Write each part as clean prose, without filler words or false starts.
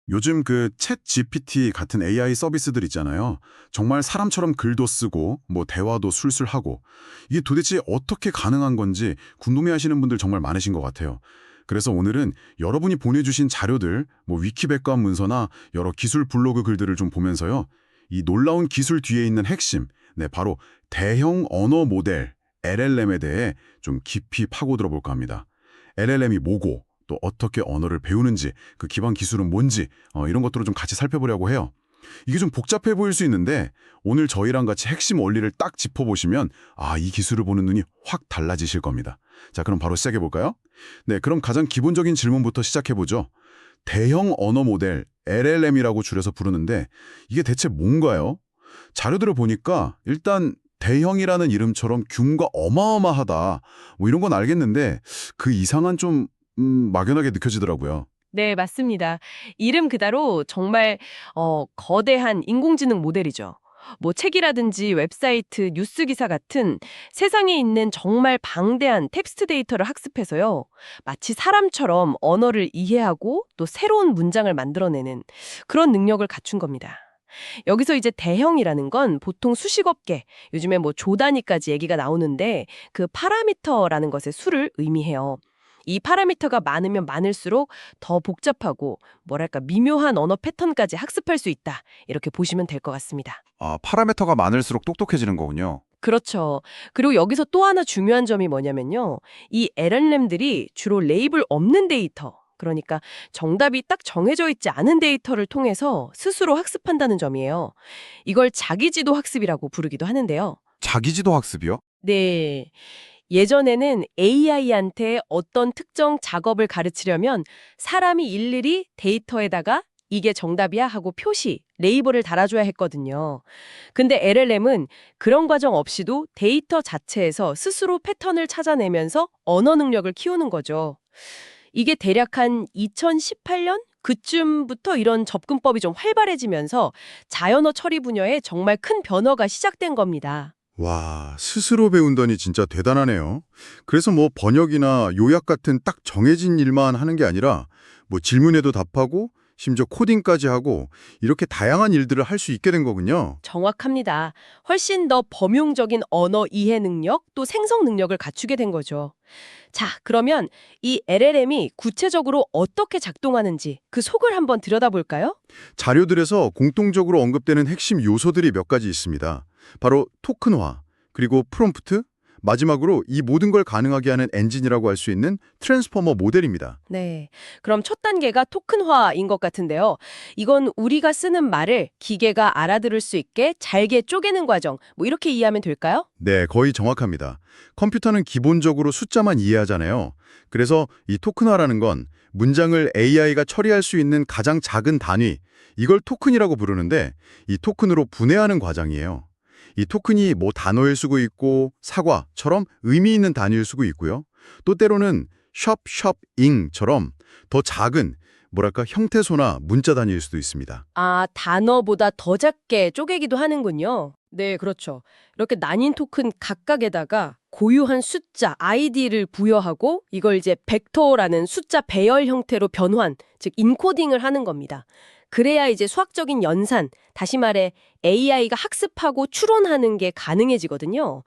요즘 그 챗 GPT 같은 AI 서비스들 있잖아요. 정말 사람처럼 글도 쓰고 뭐 대화도 술술 하고 이게 도대체 어떻게 가능한 건지 궁금해하시는 분들 정말 많으신 것 같아요. 그래서 오늘은 여러분이 보내주신 자료들, 뭐 위키백과 문서나 여러 기술 블로그 글들을 좀 보면서요. 이 놀라운 기술 뒤에 있는 핵심, 네, 바로 대형 언어 모델, LLM에 대해 좀 깊이 파고들어 볼까 합니다. LLM이 뭐고, 또 어떻게 언어를 배우는지, 그 기반 기술은 뭔지, 이런 것들을 좀 같이 살펴보려고 해요. 이게 좀 복잡해 보일 수 있는데 오늘 저희랑 같이 핵심 원리를 딱 짚어보시면 이 기술을 보는 눈이 확 달라지실 겁니다. 자, 그럼 바로 시작해 볼까요? 네, 그럼 가장 기본적인 질문부터 시작해 보죠. 대형 언어 모델, LLM이라고 줄여서 부르는데 이게 대체 뭔가요? 자료들을 보니까 일단 대형이라는 이름처럼 규모가 어마어마하다. 뭐 이런 건 알겠는데 그 이상은 좀 막연하게 느껴지더라고요. 네, 맞습니다. 이름 그대로 정말 거대한 인공지능 모델이죠. 뭐 책이라든지 웹사이트, 뉴스 기사 같은 세상에 있는 정말 방대한 텍스트 데이터를 학습해서요. 마치 사람처럼 언어를 이해하고 또 새로운 문장을 만들어내는 그런 능력을 갖춘 겁니다. 여기서 이제 대형이라는 건 보통 수식업 계, 요즘에 뭐 조 단위까지 얘기가 나오는데 그 파라미터라는 것의 수를 의미해요. 이 파라미터가 많으면 많을수록 더 복잡하고 뭐랄까 미묘한 언어 패턴까지 학습할 수 있다. 이렇게 보시면 될 것 같습니다. 파라미터가 많을수록 똑똑해지는 거군요. 그렇죠. 그리고 여기서 또 하나 중요한 점이 뭐냐면요. 이 LLM들이 주로 레이블 없는 데이터, 그러니까 정답이 딱 정해져 있지 않은 데이터를 통해서 스스로 학습한다는 점이에요. 이걸 자기지도 학습이라고 부르기도 하는데요. 자기지도 학습이요? 네. 예전에는 AI한테 어떤 특정 작업을 가르치려면 사람이 일일이 데이터에다가 이게 정답이야 하고 표시, 레이블을 달아줘야 했거든요. 근데 LLM은 그런 과정 없이도 데이터 자체에서 스스로 패턴을 찾아내면서 언어 능력을 키우는 거죠. 이게 대략 한 2018년? 그쯤부터 이런 접근법이 좀 활발해지면서 자연어 처리 분야에 정말 큰 변화가 시작된 겁니다. 와, 스스로 배운다니 진짜 대단하네요. 그래서 뭐 번역이나 요약 같은 딱 정해진 일만 하는 게 아니라 뭐 질문에도 답하고 심지어 코딩까지 하고 이렇게 다양한 일들을 할 수 있게 된 거군요. 정확합니다. 훨씬 더 범용적인 언어 이해 능력 또 생성 능력을 갖추게 된 거죠. 자, 그러면 이 LLM이 구체적으로 어떻게 작동하는지 그 속을 한번 들여다볼까요? 자료들에서 공통적으로 언급되는 핵심 요소들이 몇 가지 있습니다. 바로 토큰화, 그리고 프롬프트, 마지막으로 이 모든 걸 가능하게 하는 엔진이라고 할 수 있는 트랜스포머 모델입니다. 네. 그럼 첫 단계가 토큰화인 것 같은데요. 이건 우리가 쓰는 말을 기계가 알아들을 수 있게 잘게 쪼개는 과정, 뭐 이렇게 이해하면 될까요? 네, 거의 정확합니다. 컴퓨터는 기본적으로 숫자만 이해하잖아요. 그래서 이 토큰화라는 건 문장을 AI가 처리할 수 있는 가장 작은 단위, 이걸 토큰이라고 부르는데 이 토큰으로 분해하는 과정이에요. 이 토큰이 뭐 단어일 수도 있고 사과처럼 의미 있는 단위일 수도 있고요. 또 때로는 잉처럼 더 작은 뭐랄까 형태소나 문자 단위일 수도 있습니다. 아, 단어보다 더 작게 쪼개기도 하는군요. 네, 그렇죠. 이렇게 나뉜 토큰 각각에다가 고유한 숫자, 아이디를 부여하고 이걸 이제 벡터라는 숫자 배열 형태로 변환, 즉 인코딩을 하는 겁니다. 그래야 이제 수학적인 연산, 다시 말해 AI가 학습하고 추론하는 게 가능해지거든요.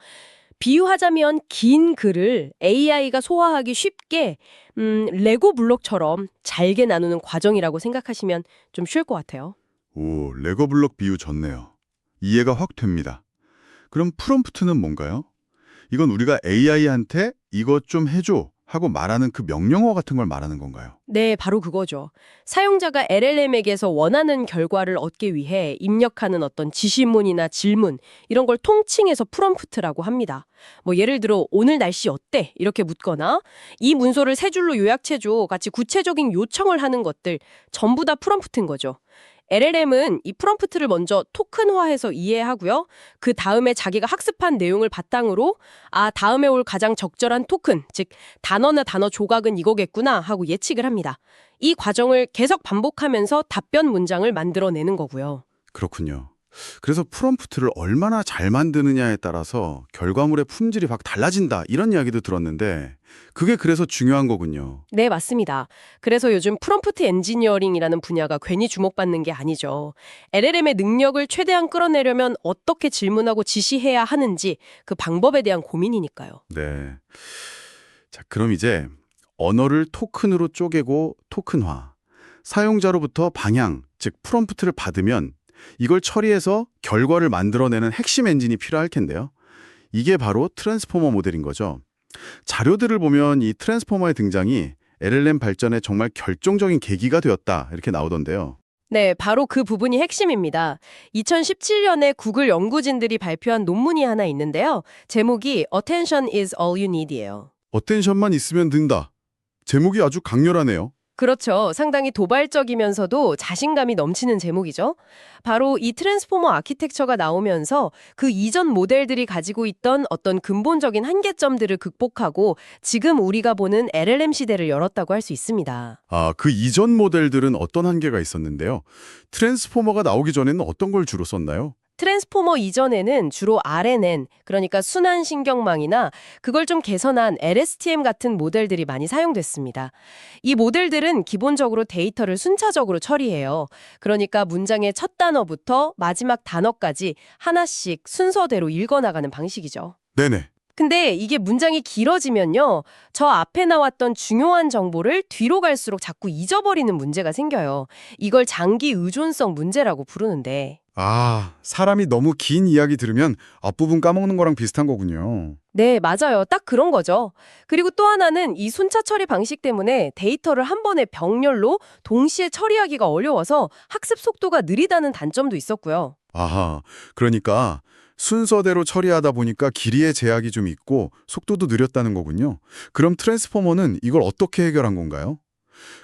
비유하자면 긴 글을 AI가 소화하기 쉽게 레고 블록처럼 잘게 나누는 과정이라고 생각하시면 좀 쉬울 것 같아요. 오, 레고 블록 비유 좋네요. 이해가 확 됩니다. 그럼 프롬프트는 뭔가요? 이건 우리가 AI한테 이것 좀 해줘 하고 말하는 그 명령어 같은 걸 말하는 건가요? 네, 바로 그거죠. 사용자가 LLM에게서 원하는 결과를 얻기 위해 입력하는 어떤 지시문이나 질문, 이런 걸 통칭해서 프롬프트라고 합니다. 뭐 예를 들어 오늘 날씨 어때? 이렇게 묻거나 이 문서를 세 줄로 요약해줘 같이 구체적인 요청을 하는 것들 전부 다 프롬프트인 거죠. LLM은 이 프롬프트를 먼저 토큰화해서 이해하고요. 그 다음에 자기가 학습한 내용을 바탕으로 다음에 올 가장 적절한 토큰, 즉 단어나 단어 조각은 이거겠구나 하고 예측을 합니다. 이 과정을 계속 반복하면서 답변 문장을 만들어내는 거고요. 그렇군요. 그래서 프롬프트를 얼마나 잘 만드느냐에 따라서 결과물의 품질이 확 달라진다 이런 이야기도 들었는데 그게 그래서 중요한 거군요. 네, 맞습니다. 그래서 요즘 프롬프트 엔지니어링이라는 분야가 괜히 주목받는 게 아니죠. LLM의 능력을 최대한 끌어내려면 어떻게 질문하고 지시해야 하는지 그 방법에 대한 고민이니까요. 네. 자, 그럼 이제 언어를 토큰으로 쪼개고 토큰화. 사용자로부터 방향, 즉 프롬프트를 받으면 이걸 처리해서 결과를 만들어내는 핵심 엔진이 필요할 텐데요. 이게 바로 트랜스포머 모델인 거죠. 자료들을 보면 이 트랜스포머의 등장이 LLM 발전에 정말 결정적인 계기가 되었다 이렇게 나오던데요. 네, 바로 그 부분이 핵심입니다. 2017년에 구글 연구진들이 발표한 논문이 하나 있는데요. 제목이 Attention is all you need이에요. 어텐션만 있으면 된다. 제목이 아주 강렬하네요. 그렇죠. 상당히 도발적이면서도 자신감이 넘치는 제목이죠. 바로 이 트랜스포머 아키텍처가 나오면서 그 이전 모델들이 가지고 있던 어떤 근본적인 한계점들을 극복하고 지금 우리가 보는 LLM 시대를 열었다고 할 수 있습니다. 아, 그 이전 모델들은 어떤 한계가 있었는데요? 트랜스포머가 나오기 전에는 어떤 걸 주로 썼나요? 트랜스포머 이전에는 주로 RNN, 그러니까 순환신경망이나 그걸 좀 개선한 LSTM 같은 모델들이 많이 사용됐습니다. 이 모델들은 기본적으로 데이터를 순차적으로 처리해요. 그러니까 문장의 첫 단어부터 마지막 단어까지 하나씩 순서대로 읽어나가는 방식이죠. 네네. 근데 이게 문장이 길어지면요, 저 앞에 나왔던 중요한 정보를 뒤로 갈수록 자꾸 잊어버리는 문제가 생겨요. 이걸 장기 의존성 문제라고 부르는데. 아, 사람이 너무 긴 이야기 들으면 앞부분 까먹는 거랑 비슷한 거군요. 네, 맞아요. 딱 그런 거죠. 그리고 또 하나는 이 순차 처리 방식 때문에 데이터를 한 번에 병렬로 동시에 처리하기가 어려워서 학습 속도가 느리다는 단점도 있었고요. 아하, 그러니까 순서대로 처리하다 보니까 길이의 제약이 좀 있고 속도도 느렸다는 거군요. 그럼 트랜스포머는 이걸 어떻게 해결한 건가요?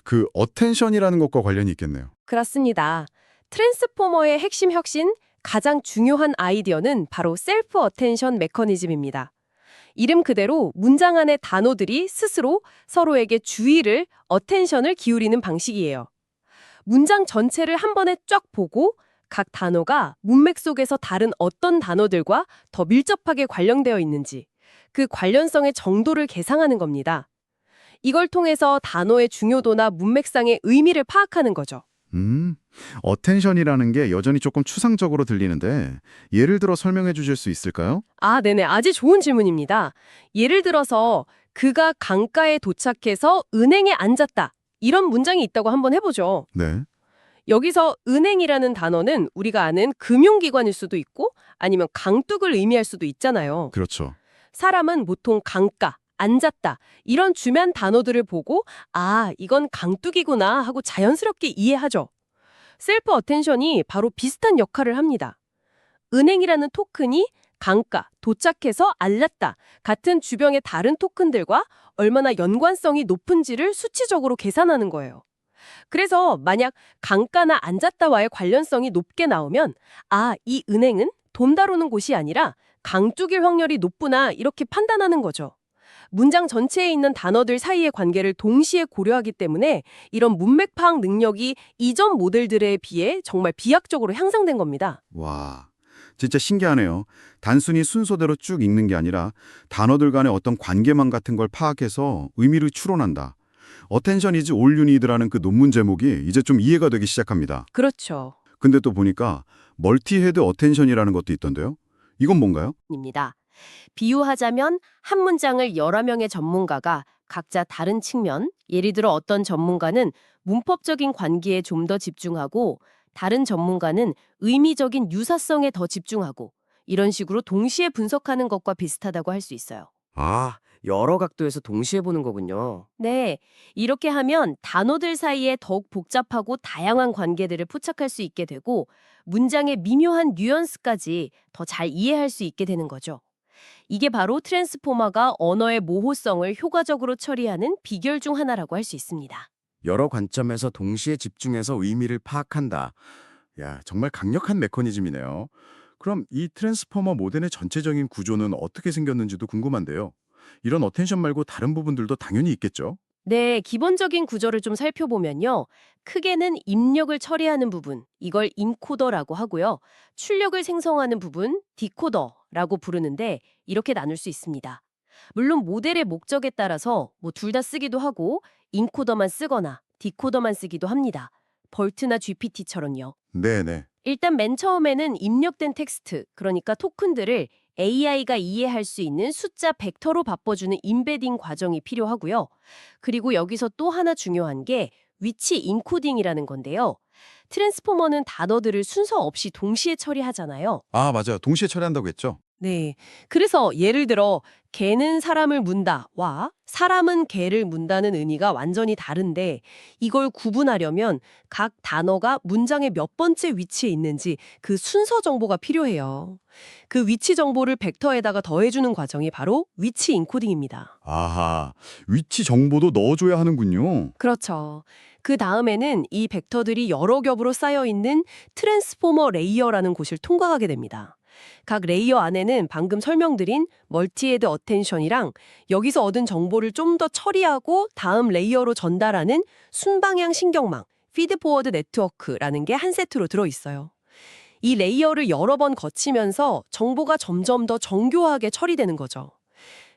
그 어텐션이라는 것과 관련이 있겠네요. 그렇습니다. 트랜스포머의 핵심 혁신, 가장 중요한 아이디어는 바로 셀프 어텐션 메커니즘입니다. 이름 그대로 문장 안의 단어들이 스스로 서로에게 주의를, 어텐션을 기울이는 방식이에요. 문장 전체를 한 번에 쫙 보고 각 단어가 문맥 속에서 다른 어떤 단어들과 더 밀접하게 관련되어 있는지, 그 관련성의 정도를 계상하는 겁니다. 이걸 통해서 단어의 중요도나 문맥상의 의미를 파악하는 거죠. 어텐션이라는 게 여전히 조금 추상적으로 들리는데 예를 들어 설명해 주실 수 있을까요? 아, 네네. 아주 좋은 질문입니다. 예를 들어서 그가 강가에 도착해서 은행에 앉았다. 이런 문장이 있다고 한번 해보죠. 네. 여기서 은행이라는 단어는 우리가 아는 금융기관일 수도 있고 아니면 강둑을 의미할 수도 있잖아요. 그렇죠. 사람은 보통 강가, 앉았다 이런 주변 단어들을 보고 아, 이건 강둑이구나 하고 자연스럽게 이해하죠. 셀프 어텐션이 바로 비슷한 역할을 합니다. 은행이라는 토큰이 강가, 도착해서 알렸다 같은 주변의 다른 토큰들과 얼마나 연관성이 높은지를 수치적으로 계산하는 거예요. 그래서 만약 강가나 앉았다와의 관련성이 높게 나오면 아, 이 은행은 돈 다루는 곳이 아니라 강둑일 확률이 높구나 이렇게 판단하는 거죠. 문장 전체에 있는 단어들 사이의 관계를 동시에 고려하기 때문에 이런 문맥 파악 능력이 이전 모델들에 비해 정말 비약적으로 향상된 겁니다. 와, 진짜 신기하네요. 단순히 순서대로 쭉 읽는 게 아니라 단어들 간의 어떤 관계망 같은 걸 파악해서 의미를 추론한다. Attention is all you need라는 그 논문 제목이 이제 좀 이해가 되기 시작합니다. 그렇죠. 근데 또 보니까 멀티헤드 어텐션이라는 것도 있던데요. 이건 뭔가요? 입니다. 비유하자면 한 문장을 여러 명의 전문가가 각자 다른 측면, 예를 들어 어떤 전문가는 문법적인 관계에 좀 더 집중하고 다른 전문가는 의미적인 유사성에 더 집중하고 이런 식으로 동시에 분석하는 것과 비슷하다고 할 수 있어요. 아, 여러 각도에서 동시에 보는 거군요. 네, 이렇게 하면 단어들 사이에 더욱 복잡하고 다양한 관계들을 포착할 수 있게 되고 문장의 미묘한 뉘앙스까지 더 잘 이해할 수 있게 되는 거죠. 이게 바로 트랜스포머가 언어의 모호성을 효과적으로 처리하는 비결 중 하나라고 할 수 있습니다. 여러 관점에서 동시에 집중해서 의미를 파악한다. 야, 정말 강력한 메커니즘이네요. 그럼 이 트랜스포머 모델의 전체적인 구조는 어떻게 생겼는지도 궁금한데요. 이런 어텐션 말고 다른 부분들도 당연히 있겠죠? 네, 기본적인 구조를 좀 살펴보면요. 크게는 입력을 처리하는 부분, 이걸 인코더라고 하고요. 출력을 생성하는 부분, 디코더라고 부르는데 이렇게 나눌 수 있습니다. 물론 모델의 목적에 따라서 뭐 둘 다 쓰기도 하고 인코더만 쓰거나 디코더만 쓰기도 합니다. 벌트나 GPT처럼요. 네네. 일단 맨 처음에는 입력된 텍스트, 그러니까 토큰들을 AI가 이해할 수 있는 숫자 벡터로 바꿔주는 임베딩 과정이 필요하고요. 그리고 여기서 또 하나 중요한 게 위치 인코딩이라는 건데요. 트랜스포머는 단어들을 순서 없이 동시에 처리하잖아요. 아, 맞아요. 동시에 처리한다고 했죠? 네. 그래서 예를 들어 개는 사람을 문다와 사람은 개를 문다는 의미가 완전히 다른데 이걸 구분하려면 각 단어가 문장의 몇 번째 위치에 있는지 그 순서 정보가 필요해요. 그 위치 정보를 벡터에다가 더해주는 과정이 바로 위치 인코딩입니다. 아하, 위치 정보도 넣어줘야 하는군요. 그렇죠. 그 다음에는 이 벡터들이 여러 겹으로 쌓여 있는 트랜스포머 레이어라는 곳을 통과하게 됩니다. 각 레이어 안에는 방금 설명드린 멀티헤드 어텐션이랑 여기서 얻은 정보를 좀 더 처리하고 다음 레이어로 전달하는 순방향 신경망, 피드포워드 네트워크라는 게 한 세트로 들어있어요. 이 레이어를 여러 번 거치면서 정보가 점점 더 정교하게 처리되는 거죠.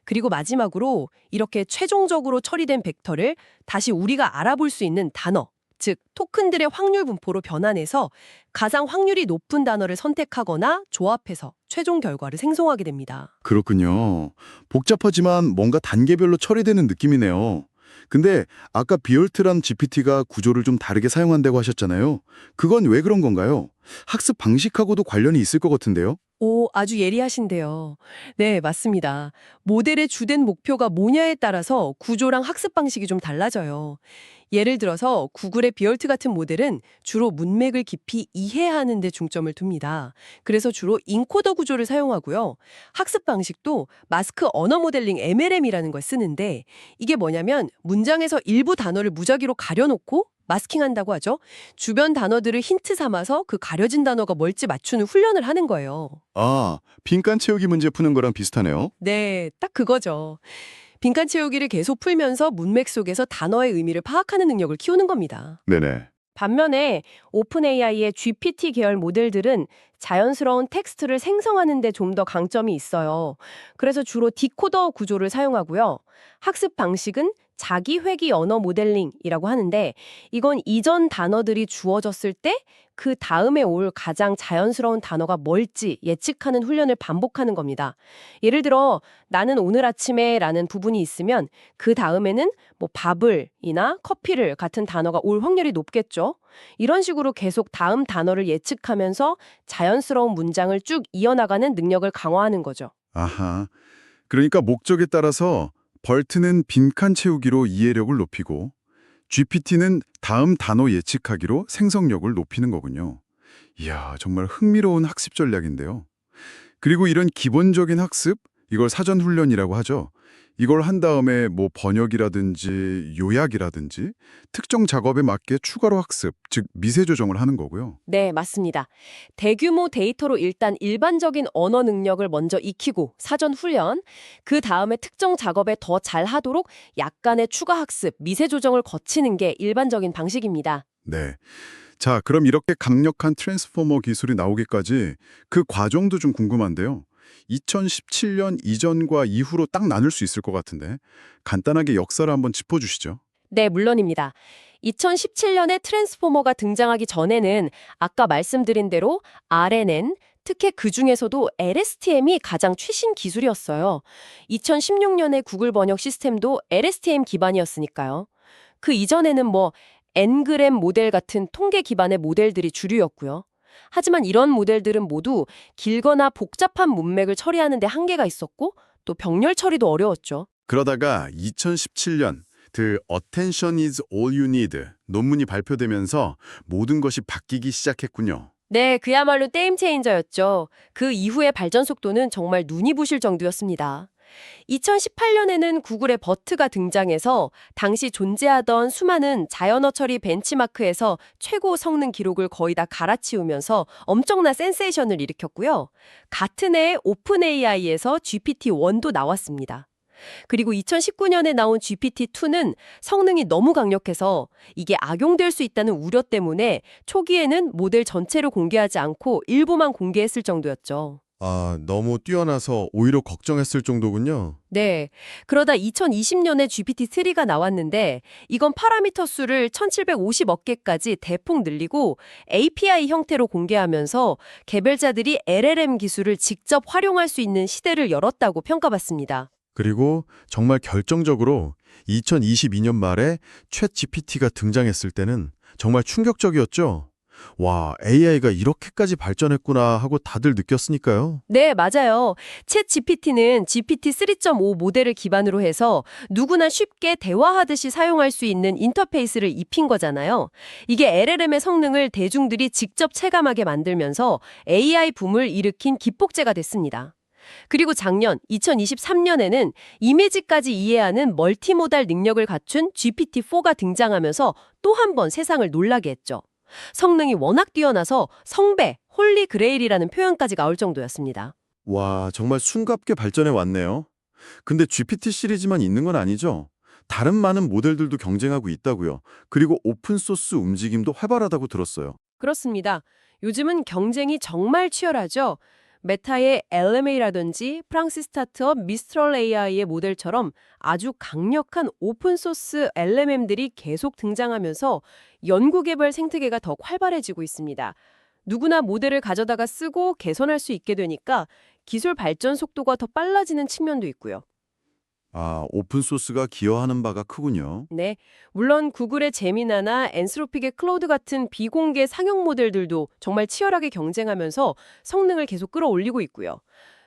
그리고 마지막으로 이렇게 최종적으로 처리된 벡터를 다시 우리가 알아볼 수 있는 단어, 즉 토큰들의 확률 분포로 변환해서 가장 확률이 높은 단어를 선택하거나 조합해서 최종 결과를 생성하게 됩니다. 그렇군요. 복잡하지만 뭔가 단계별로 처리되는 느낌이네요. 근데 아까 비올트란 GPT가 구조를 좀 다르게 사용한다고 하셨잖아요. 그건 왜 그런 건가요? 학습 방식하고도 관련이 있을 것 같은데요? 오, 아주 예리하신데요. 네, 맞습니다. 모델의 주된 목표가 뭐냐에 따라서 구조랑 학습 방식이 좀 달라져요. 예를 들어서 구글의 비얼트 같은 모델은 주로 문맥을 깊이 이해하는 데 중점을 둡니다. 그래서 주로 인코더 구조를 사용하고요. 학습 방식도 마스크 언어 모델링 MLM이라는 걸 쓰는데 이게 뭐냐면 문장에서 일부 단어를 무작위로 가려놓고 마스킹한다고 하죠. 주변 단어들을 힌트 삼아서 그 가려진 단어가 뭘지 맞추는 훈련을 하는 거예요. 아, 빈칸 채우기 문제 푸는 거랑 비슷하네요. 네, 딱 그거죠. 빈칸 채우기를 계속 풀면서 문맥 속에서 단어의 의미를 파악하는 능력을 키우는 겁니다. 네네. 반면에 오픈 AI의 GPT 계열 모델들은 자연스러운 텍스트를 생성하는 데 좀 더 강점이 있어요. 그래서 주로 디코더 구조를 사용하고요. 학습 방식은 자기 회귀 언어 모델링이라고 하는데 이건 이전 단어들이 주어졌을 때 그 다음에 올 가장 자연스러운 단어가 뭘지 예측하는 훈련을 반복하는 겁니다. 예를 들어 나는 오늘 아침에 라는 부분이 있으면 그 다음에는 뭐 밥을이나 커피를 같은 단어가 올 확률이 높겠죠. 이런 식으로 계속 다음 단어를 예측하면서 자연스러운 문장을 쭉 이어나가는 능력을 강화하는 거죠. 아하. 그러니까 목적에 따라서 벌트는 빈칸 채우기로 이해력을 높이고 GPT는 다음 단어 예측하기로 생성력을 높이는 거군요. 이야, 정말 흥미로운 학습 전략인데요. 그리고 이런 기본적인 학습, 이걸 사전 훈련이라고 하죠. 이걸 한 다음에 뭐 번역이라든지 요약이라든지 특정 작업에 맞게 추가로 학습, 즉 미세 조정을 하는 거고요. 네, 맞습니다. 대규모 데이터로 일단 일반적인 언어 능력을 먼저 익히고 사전 훈련, 그 다음에 특정 작업에 더 잘하도록 약간의 추가 학습, 미세 조정을 거치는 게 일반적인 방식입니다. 네. 자, 그럼 이렇게 강력한 트랜스포머 기술이 나오기까지 그 과정도 좀 궁금한데요. 2017년 이전과 이후로 딱 나눌 수 있을 것 같은데 간단하게 역사를 한번 짚어주시죠. 네, 물론입니다. 2017년에 트랜스포머가 등장하기 전에는 아까 말씀드린 대로 RNN, 특히 그중에서도 LSTM이 가장 최신 기술이었어요. 2016년에 구글 번역 시스템도 LSTM 기반이었으니까요. 그 이전에는 뭐 N그램 모델 같은 통계 기반의 모델들이 주류였고요. 하지만 이런 모델들은 모두 길거나 복잡한 문맥을 처리하는 데 한계가 있었고 또 병렬 처리도 어려웠죠. 그러다가 2017년 The Attention is all you need 논문이 발표되면서 모든 것이 바뀌기 시작했군요. 네, 그야말로 게임 체인저였죠. 그 이후의 발전 속도는 정말 눈이 부실 정도였습니다. 2018년에는 구글의 버트가 등장해서 당시 존재하던 수많은 자연어 처리 벤치마크에서 최고 성능 기록을 거의 다 갈아치우면서 엄청난 센세이션을 일으켰고요. 같은 해에 오픈 AI에서 GPT-1도 나왔습니다. 그리고 2019년에 나온 GPT-2는 성능이 너무 강력해서 이게 악용될 수 있다는 우려 때문에 초기에는 모델 전체를 공개하지 않고 일부만 공개했을 정도였죠. 아, 너무 뛰어나서 오히려 걱정했을 정도군요. 네. 그러다 2020년에 GPT-3가 나왔는데 이건 파라미터 수를 1750억 개까지 대폭 늘리고 API 형태로 공개하면서 개발자들이 LLM 기술을 직접 활용할 수 있는 시대를 열었다고 평가받습니다. 그리고 정말 결정적으로 2022년 말에 챗 GPT가 등장했을 때는 정말 충격적이었죠. 와, AI가 이렇게까지 발전했구나 하고 다들 느꼈으니까요. 네, 맞아요. 챗 GPT는 GPT 3.5 모델을 기반으로 해서 누구나 쉽게 대화하듯이 사용할 수 있는 인터페이스를 입힌 거잖아요. 이게 LLM의 성능을 대중들이 직접 체감하게 만들면서 AI 붐을 일으킨 기폭제가 됐습니다. 그리고 작년 2023년에는 이미지까지 이해하는 멀티모달 능력을 갖춘 GPT-4가 등장하면서 또 한 번 세상을 놀라게 했죠. 성능이 워낙 뛰어나서 성배, 홀리 그레일이라는 표현까지 나올 정도였습니다. 와, 정말 숨갑게 발전해 왔네요. 근데 GPT 시리즈만 있는 건 아니죠? 다른 많은 모델들도 경쟁하고 있다고요. 그리고 오픈소스 움직임도 활발하다고 들었어요. 그렇습니다. 요즘은 경쟁이 정말 치열하죠. 메타의 LMA라든지 프랑스 스타트업 미스트럴 AI의 모델처럼 아주 강력한 오픈소스 LMM들이 계속 등장하면서 연구개발 생태계가 더 활발해지고 있습니다. 누구나 모델을 가져다가 쓰고 개선할 수 있게 되니까 기술 발전 속도가 더 빨라지는 측면도 있고요. 아, 오픈소스가 기여하는 바가 크군요. 네, 물론 구글의 제미나나 엔스로픽의 클로드 같은 비공개 상용 모델들도 정말 치열하게 경쟁하면서 성능을 계속 끌어올리고 있고요.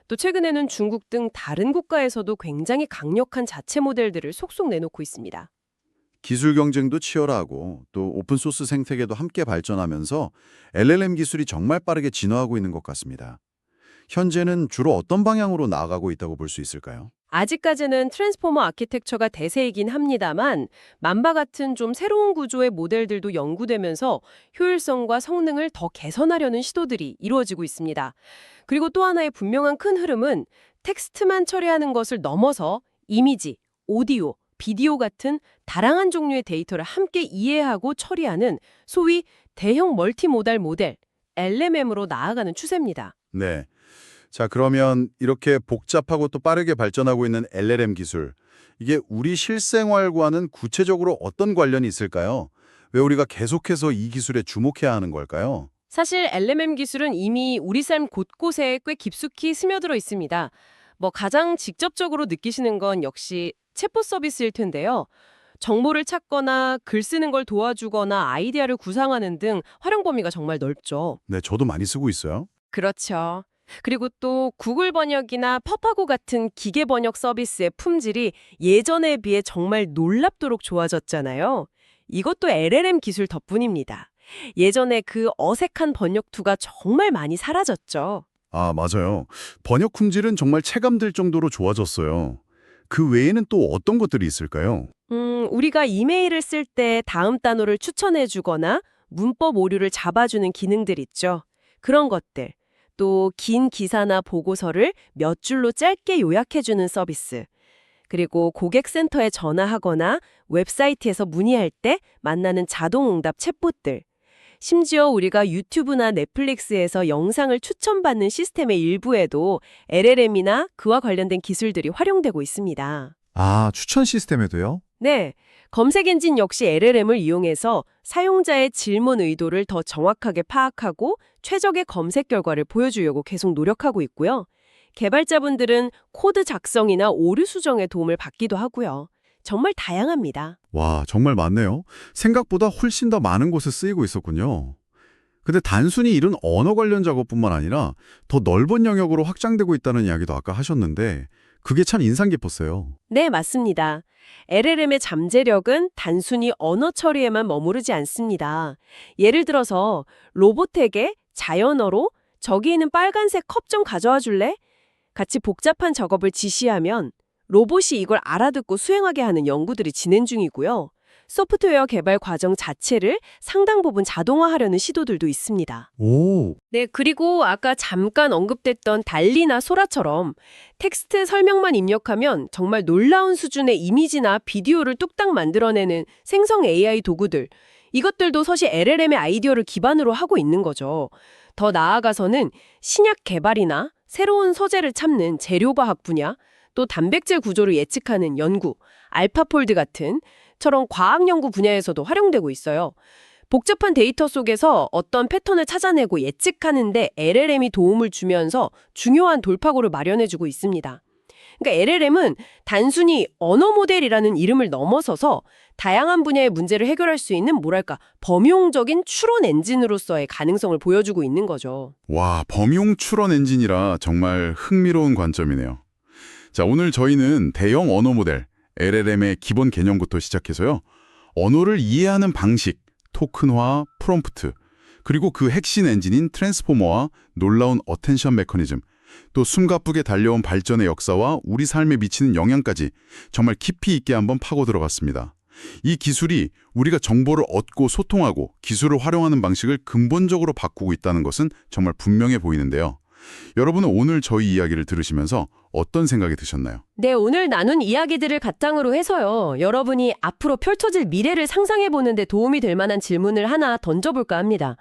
또 최근에는 중국 등 다른 국가에서도 굉장히 강력한 자체 모델들을 속속 내놓고 있습니다. 기술 경쟁도 치열하고 또 오픈소스 생태계도 함께 발전하면서 LLM 기술이 정말 빠르게 진화하고 있는 것 같습니다. 현재는 주로 어떤 방향으로 나아가고 있다고 볼 수 있을까요? 아직까지는 트랜스포머 아키텍처가 대세이긴 합니다만 만바 같은 좀 새로운 구조의 모델들도 연구되면서 효율성과 성능을 더 개선하려는 시도들이 이루어지고 있습니다. 그리고 또 하나의 분명한 큰 흐름은 텍스트만 처리하는 것을 넘어서 이미지, 오디오, 비디오 같은 다양한 종류의 데이터를 함께 이해하고 처리하는 소위 대형 멀티모달 모델, LMM으로 나아가는 추세입니다. 네. 자, 그러면 이렇게 복잡하고 또 빠르게 발전하고 있는 LLM 기술, 이게 우리 실생활과는 구체적으로 어떤 관련이 있을까요? 왜 우리가 계속해서 이 기술에 주목해야 하는 걸까요? 사실 LMM 기술은 이미 우리 삶 곳곳에 꽤 깊숙이 스며들어 있습니다. 가장 직접적으로 느끼시는 건 역시 챗봇 서비스일 텐데요. 정보를 찾거나 글 쓰는 걸 도와주거나 아이디어를 구상하는 등 활용 범위가 정말 넓죠. 네, 저도 많이 쓰고 있어요. 그렇죠. 그리고 또 구글 번역이나 퍼파고 같은 기계 번역 서비스의 품질이 예전에 비해 정말 놀랍도록 좋아졌잖아요. 이것도 LLM 기술 덕분입니다. 예전에 그 어색한 번역투가 정말 많이 사라졌죠. 아, 맞아요. 번역 품질은 정말 체감될 정도로 좋아졌어요. 그 외에는 또 어떤 것들이 있을까요? 우리가 이메일을 쓸 때 다음 단어를 추천해 주거나 문법 오류를 잡아주는 기능들 있죠. 그런 것들. 또 긴 기사나 보고서를 몇 줄로 짧게 요약해주는 서비스. 그리고 고객센터에 전화하거나 웹사이트에서 문의할 때 만나는 자동응답 챗봇들. 심지어 우리가 유튜브나 넷플릭스에서 영상을 추천받는 시스템의 일부에도 LLM이나 그와 관련된 기술들이 활용되고 있습니다. 아, 추천 시스템에도요? 네, 검색 엔진 역시 LLM을 이용해서 사용자의 질문 의도를 더 정확하게 파악하고 최적의 검색 결과를 보여주려고 계속 노력하고 있고요. 개발자분들은 코드 작성이나 오류 수정에 도움을 받기도 하고요. 정말 다양합니다. 와, 정말 많네요. 생각보다 훨씬 더 많은 곳에 쓰이고 있었군요. 근데 단순히 이런 언어 관련 작업뿐만 아니라 더 넓은 영역으로 확장되고 있다는 이야기도 아까 하셨는데 그게 참 인상 깊었어요. 네, 맞습니다. LLM의 잠재력은 단순히 언어 처리에만 머무르지 않습니다. 예를 들어서 로봇에게 자연어로 저기 있는 빨간색 컵 좀 가져와 줄래? 같이 복잡한 작업을 지시하면 로봇이 이걸 알아듣고 수행하게 하는 연구들이 진행 중이고요. 소프트웨어 개발 과정 자체를 상당 부분 자동화하려는 시도들도 있습니다. 오, 네, 그리고 아까 잠깐 언급됐던 달리나 소라처럼 텍스트 설명만 입력하면 정말 놀라운 수준의 이미지나 비디오를 뚝딱 만들어내는 생성 AI 도구들, 이것들도 사실 LLM의 아이디어를 기반으로 하고 있는 거죠. 더 나아가서는 신약 개발이나 새로운 소재를 찾는 재료과학 분야, 또 단백질 구조를 예측하는 연구, 알파폴드 같은 처럼 과학 연구 분야에서도 활용되고 있어요. 복잡한 데이터 속에서 어떤 패턴을 찾아내고 예측하는데 LLM이 도움을 주면서 중요한 돌파구를 마련해주고 있습니다. 그러니까 LLM은 단순히 언어 모델이라는 이름을 넘어서서 다양한 분야의 문제를 해결할 수 있는 뭐랄까 범용적인 추론 엔진으로서의 가능성을 보여주고 있는 거죠. 와, 범용 추론 엔진이라 정말 흥미로운 관점이네요. 자, 오늘 저희는 대형 언어 모델, LLM의 기본 개념부터 시작해서요. 언어를 이해하는 방식, 토큰화, 프롬프트, 그리고 그 핵심 엔진인 트랜스포머와 놀라운 어텐션 메커니즘, 또 숨가쁘게 달려온 발전의 역사와 우리 삶에 미치는 영향까지 정말 깊이 있게 한번 파고 들어갔습니다. 이 기술이 우리가 정보를 얻고 소통하고 기술을 활용하는 방식을 근본적으로 바꾸고 있다는 것은 정말 분명해 보이는데요. 여러분은 오늘 저희 이야기를 들으시면서 어떤 생각이 드셨나요? 네, 오늘 나눈 이야기들을 바탕으로 해서요. 여러분이 앞으로 펼쳐질 미래를 상상해보는 데 도움이 될 만한 질문을 하나 던져볼까 합니다.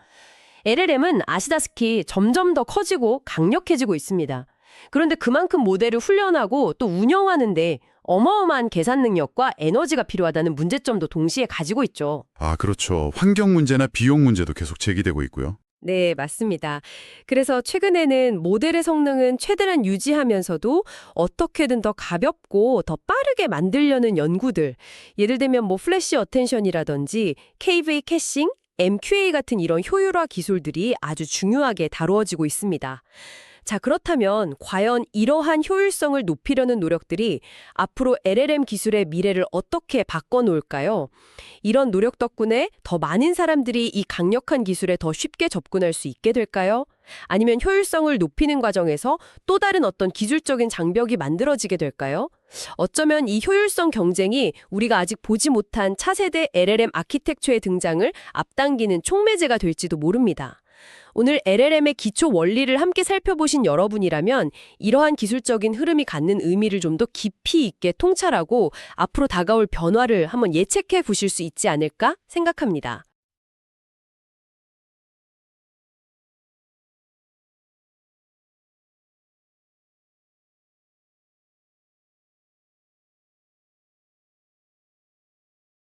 LLM은 아시다시피 점점 더 커지고 강력해지고 있습니다. 그런데 그만큼 모델을 훈련하고 또 운영하는데 어마어마한 계산 능력과 에너지가 필요하다는 문제점도 동시에 가지고 있죠. 아, 그렇죠. 환경 문제나 비용 문제도 계속 제기되고 있고요. 네, 맞습니다. 그래서 최근에는 모델의 성능은 최대한 유지하면서도 어떻게든 더 가볍고 더 빠르게 만들려는 연구들, 예를 들면 플래시 어텐션이라든지 KV 캐싱, MQA 같은 이런 효율화 기술들이 아주 중요하게 다루어지고 있습니다. 자, 그렇다면 과연 이러한 효율성을 높이려는 노력들이 앞으로 LLM 기술의 미래를 어떻게 바꿔놓을까요? 이런 노력 덕분에 더 많은 사람들이 이 강력한 기술에 더 쉽게 접근할 수 있게 될까요? 아니면 효율성을 높이는 과정에서 또 다른 어떤 기술적인 장벽이 만들어지게 될까요? 어쩌면 이 효율성 경쟁이 우리가 아직 보지 못한 차세대 LLM 아키텍처의 등장을 앞당기는 촉매제가 될지도 모릅니다. 오늘 LLM의 기초 원리를 함께 살펴보신 여러분이라면 이러한 기술적인 흐름이 갖는 의미를 좀 더 깊이 있게 통찰하고 앞으로 다가올 변화를 한번 예측해 보실 수 있지 않을까 생각합니다.